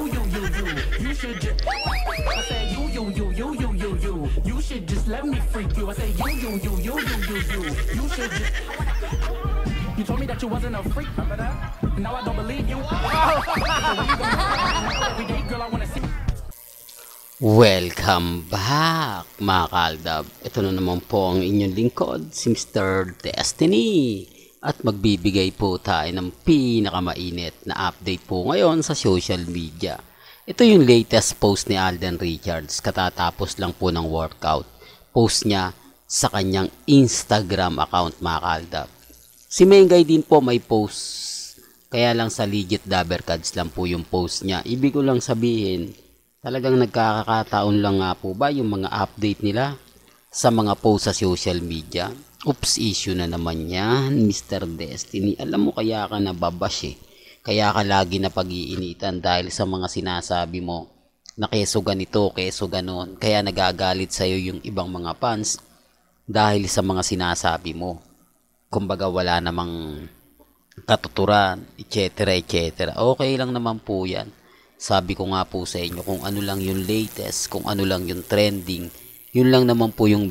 You should just. I say you should just let me freak you. I say you should just. You told me that you wasn't a freak, remember that? Now I don't believe you. Every day, girl, I wanna see. Welcome back mga kaaldab. Ito na naman po ang inyong lingkod, si Mr. Destiny. At magbibigay po tayo ng pinakamainit na update po ngayon sa social media. Ito yung latest post ni Alden Richards. Katatapos lang po ng workout. Post niya sa kanyang Instagram account mga kaaldab. Si Mengay din po may post. Kaya lang sa Legit Dabbercads lang po yung post niya. Ibig ko lang sabihin, talagang nagkakataon lang nga po ba yung mga update nila sa mga post sa social media. Oops, issue na naman yan, Mr. Destiny. Alam mo kaya ka nababash eh. Kaya ka lagi na pag-iinitan dahil sa mga sinasabi mo na keso ganito, keso ganon. Kaya nagagalit sa'yo yung ibang mga fans dahil sa mga sinasabi mo. Kumbaga wala namang katuturan, etc. etc. Okay lang naman po yan. Sabi ko nga po sa inyo kung ano lang yung latest, kung ano lang yung trending, yun lang naman po yung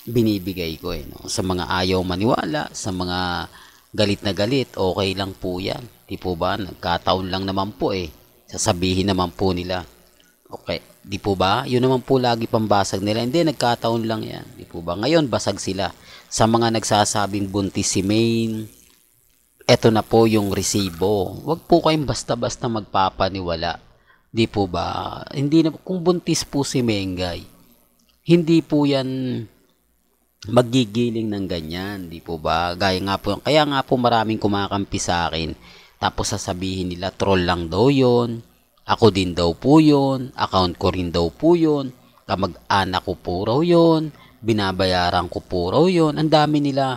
binibigay ko no? Sa mga ayaw maniwala, sa mga galit na galit, okay lang po yan. Di po ba? Nagkataon lang naman po sasabihin naman po nila. Okay, di po ba? Yun naman po lagi pambasag nila. Hindi, nagkataon lang yan. Di po ba? Ngayon, basag sila. Sa mga nagsasabing buntis si Maine, eto na po yung resibo. Huwag po kayong basta-basta magpapaniwala. Di po ba? Hindi na, kung buntis po si Mengay, hindi po yan magigiling ng ganyan. Di po ba? Kaya nga po maraming kumakampi sa akin. Tapos sasabihin nila, troll lang daw yun. Ako din daw po yun. Account ko rin daw po yun. Kamag-anak ko po raw yun. Binabayaran ko po raw yun. Ang dami nila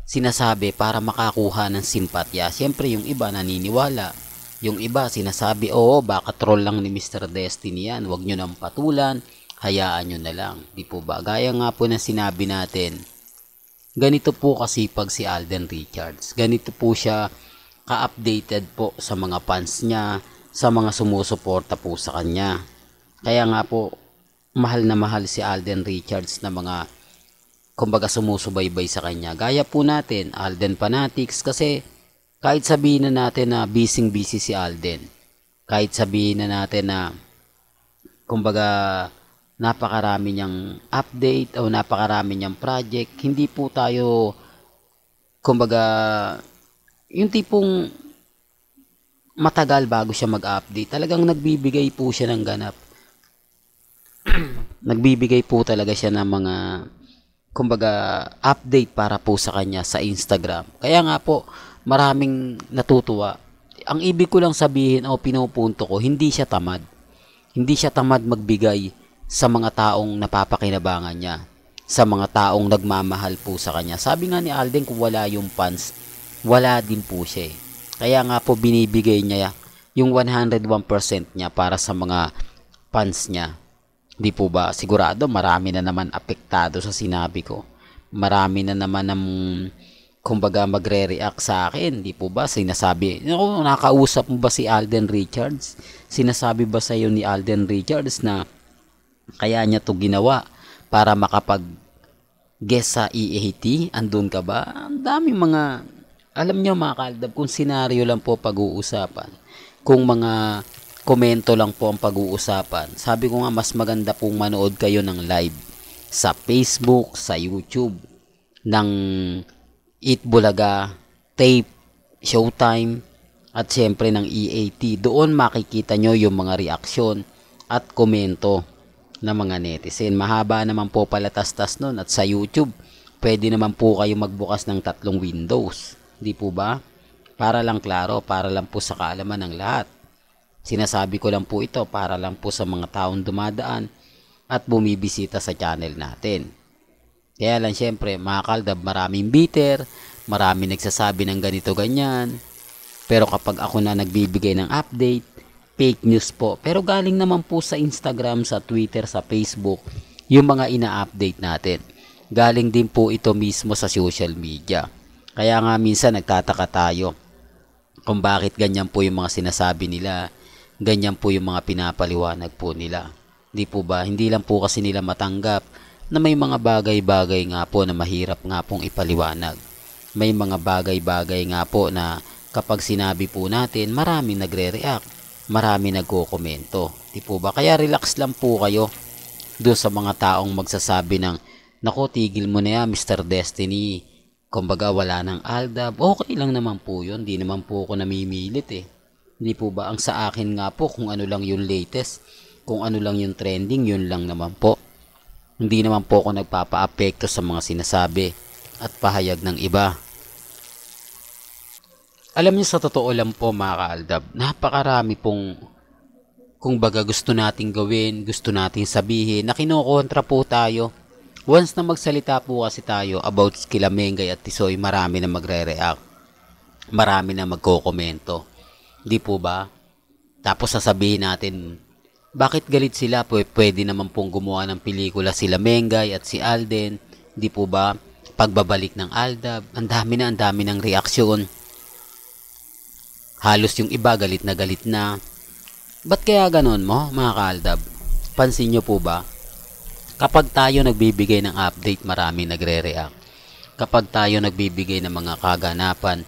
sinasabi para makakuha ng simpatya. Siyempre yung iba naniniwala. Yung iba sinasabi, oo, baka troll lang ni Mr. Destiny yan. Huwag nyo nang patulan. Hayaan nyo na lang. Di po ba? Gaya nga po na sinabi natin, ganito po kasipag si Alden Richards. Ganito po siya ka-updated po sa mga fans niya, sa mga sumusuporta po sa kanya. Kaya nga po, mahal na mahal si Alden Richards na mga kumbaga sumusubaybay sa kanya. Gaya po natin, Alden Fanatics, kasi kahit sabihin na natin na busy si Alden, kahit sabihin na natin na kumbaga napakarami niyang update o napakarami niyang project, hindi po tayo kumbaga yung tipong matagal bago siya mag-update. Talagang nagbibigay po siya ng ganap. Nagbibigay po talaga siya ng mga kumbaga update para po sa kanya sa Instagram. Kaya nga po maraming natutuwa. Ang ibig ko lang sabihin o pinupunto ko, hindi siya tamad. Hindi siya tamad magbigay sa mga taong napapakinabangan niya, sa mga taong nagmamahal po sa kanya. Sabi nga ni Alden, kung wala yung fans, wala din po siya. Kaya nga po binibigay niya yung 101% niya para sa mga fans niya. Di po ba? Sigurado marami na naman apektado sa sinabi ko. Marami na naman ng kumbaga magre-react sa akin. Di po ba? Sinasabi, nakausap mo ba si Alden Richards? Sinasabi ba sa iyo ni Alden Richards na kaya niya to ginawa para makapag-guest sa EAT? Andun ka ba? Ang daming mga, alam niyo mga kaaldab, kung senaryo lang po pag-uusapan, kung mga komento lang po ang pag-uusapan, sabi ko nga mas maganda pong manood kayo ng live sa Facebook, sa YouTube, ng Eat Bulaga, Tape, Showtime, at syempre ng EAT. Doon makikita nyo yung mga reaksyon at komento ng mga netizen. Mahaba naman po palatastas nun. At sa YouTube, pwede naman po kayo magbukas ng 3 windows. Di po ba? Para lang klaro, para lang po sa kaalaman ng lahat. Sinasabi ko lang po ito para lang po sa mga taong dumadaan at bumibisita sa channel natin. Kaya lang syempre, mga kaaldab, maraming bitter, maraming nagsasabi ng ganito ganyan. Pero kapag ako na nagbibigay ng update, fake news po. Pero galing naman po sa Instagram, sa Twitter, sa Facebook, yung mga ina-update natin. Galing din po ito mismo sa social media. Kaya nga minsan nagtataka tayo kung bakit ganyan po yung mga sinasabi nila. Ganyan po yung mga pinapaliwanag po nila. Di po ba? Hindi lang po kasi nila matanggap na may mga bagay-bagay nga po na mahirap nga pong ipaliwanag. May mga bagay-bagay nga po na kapag sinabi po natin, marami nagre-react, marami nagko-komento. Di po ba? Kaya relax lang po kayo doon sa mga taong magsasabi ng, "Nako, tigil mo na yan, Mr. Destiny. Kumbaga, wala nang Aldab." Okay lang naman po yun. Di naman po ako namimilit eh. Hindi po ba? Ang sa akin nga po, kung ano lang yung latest, kung ano lang yung trending, yun lang naman po. Hindi naman po ako nagpapa-apekto sa mga sinasabi at pahayag ng iba. Alam niyo, sa totoo lang po mga kaaldab, napakarami pong kung baga gusto nating gawin, gusto nating sabihin, na kinokontra po tayo. Once na magsalita po kasi tayo about kila Mengay at Tisoy, marami na magre-react. Marami na magko-komento. Di po ba? Tapos sasabihin natin, bakit galit sila? Pwede naman pong gumawa ng pelikula sila Mengay at si Alden. Di po ba? Pagbabalik ng Aldab, ang dami ng reaksyon. Halos yung iba galit na. Ba't kaya ganon mo, mga kaaldab? Pansin nyo po ba? Kapag tayo nagbibigay ng update, marami nagre-react. Kapag tayo nagbibigay ng mga kaganapan,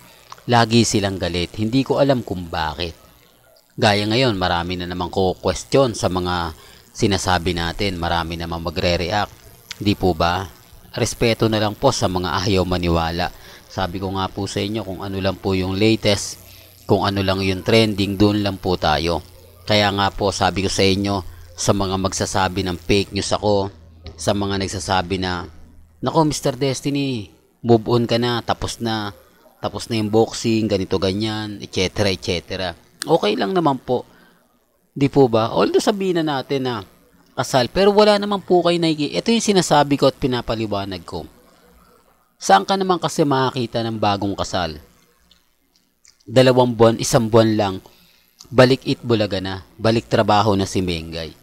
lagi silang galit. Hindi ko alam kung bakit. Gaya ngayon, marami na namang question sa mga sinasabi natin. Marami namang magre-react. Di po ba? Respeto na lang po sa mga ayaw maniwala. Sabi ko nga po sa inyo, kung ano lang po yung latest, kung ano lang yung trending, doon lang po tayo. Kaya nga po, sabi ko sa inyo, sa mga magsasabi ng fake news ako, sa mga nagsasabi na, "Nako, Mr. Destiny, move on ka na, tapos na yung boxing, ganito ganyan, etc. Okay lang naman po. Di po ba? Although sabihin na natin na kasal, pero wala naman po kayo ito yung sinasabi ko at pinapaliwanag ko. Saan ka naman kasi makakita ng bagong kasal? 2 buwan, 1 buwan lang, balik Itbulaga na, balik trabaho na si Mengay.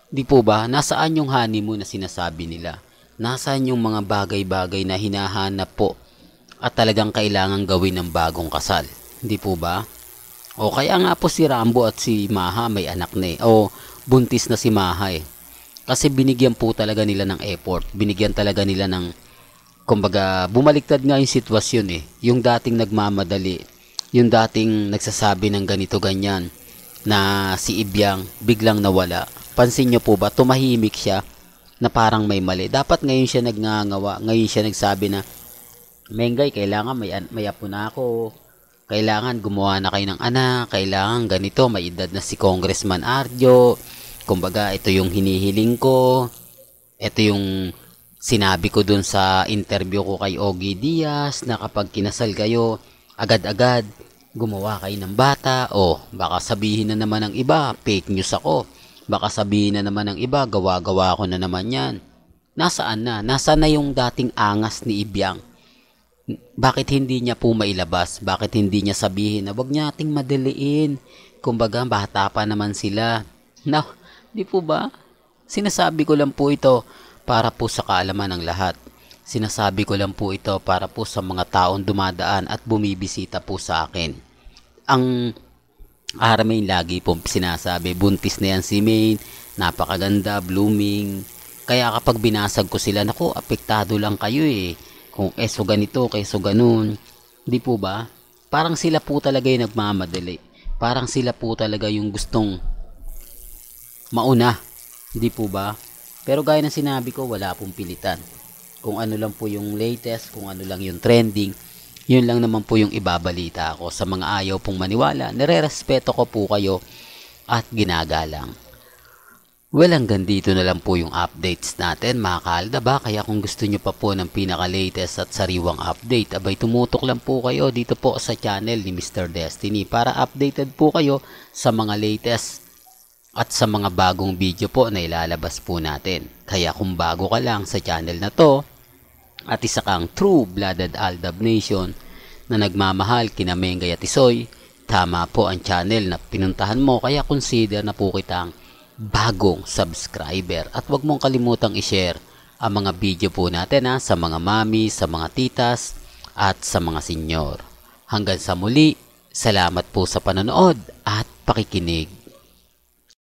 Di po ba? Nasaan yung honeymoon na sinasabi nila? Nasaan yung mga bagay-bagay na hinahanap po at talagang kailangan gawin ng bagong kasal? Di po ba? O kaya nga po si Rambo at si Maha may anak na eh. O buntis na si Maha eh. Kasi binigyan po talaga nila ng effort. Binigyan talaga nila ng, kumbaga, bumaliktad nga yung sitwasyon eh. Yung dating nagmamadali, yung dating nagsasabi ng ganito ganyan, na si Ibyang biglang nawala. Pansin nyo po ba, tumahimik siya na parang may mali. Dapat ngayon siya nagngangawa, ngayon siya nagsabi na, "Mengay, kailangan may apo na ako. Kailangan gumawa na kayo ng anak. Kailangan ganito, may edad na si Congressman Arjo. Kumbaga, ito yung hinihiling ko. Ito yung sinabi ko dun sa interview ko kay Ogie Diaz na kapag kinasal kayo, agad-agad gumawa kayo ng bata." O baka sabihin na naman ng iba, fake news ako. Baka sabihin na naman ng iba, gawa-gawa ko na naman yan. Nasaan na? Nasaan na yung dating angas ni Ibyang? Bakit hindi niya po mailabas? Bakit hindi niya sabihin na wag nating madaliin? Kumbaga, bata pa naman sila. No, di po ba? Sinasabi ko lang po ito para po sa kaalaman ng lahat. Sinasabi ko lang po ito para po sa mga taong dumadaan at bumibisita po sa akin. Ang Armain lagi pong sinasabi, buntis na yan si Maine, napakaganda, blooming. Kaya kapag binasag ko sila, "Naku, apektado lang kayo eh. Kung eso ganito, keso ganun." Di po ba? Parang sila po talaga yung nagmamadali. Parang sila po talaga yung gustong mauna. Di po ba? Pero gaya ng sinabi ko, wala pong pilitan. Kung ano lang po yung latest, kung ano lang yung trending, yun lang naman po yung ibabalita ko. Sa mga ayaw pong maniwala, nire-respeto ko po kayo at ginagalang. Well, hanggang dito na lang po yung updates natin, mga kaalda ba? Kaya kung gusto nyo pa po ng pinaka-latest at sariwang update, abay tumutok lang po kayo dito po sa channel ni Mr. Destiny para updated po kayo sa mga latest at sa mga bagong video po na ilalabas po natin. Kaya kung bago ka lang sa channel na to, at isa kang true-blooded Aldab Nation na nagmamahal kina Mengay at Tisoy, tama po ang channel na pinuntahan mo. Kaya consider na po kitang bagong subscriber. At wag mong kalimutang i-share ang mga video po natin sa mga mami, sa mga titas, at sa mga senyor. Hanggang sa muli, salamat po sa panonood at pakikinig.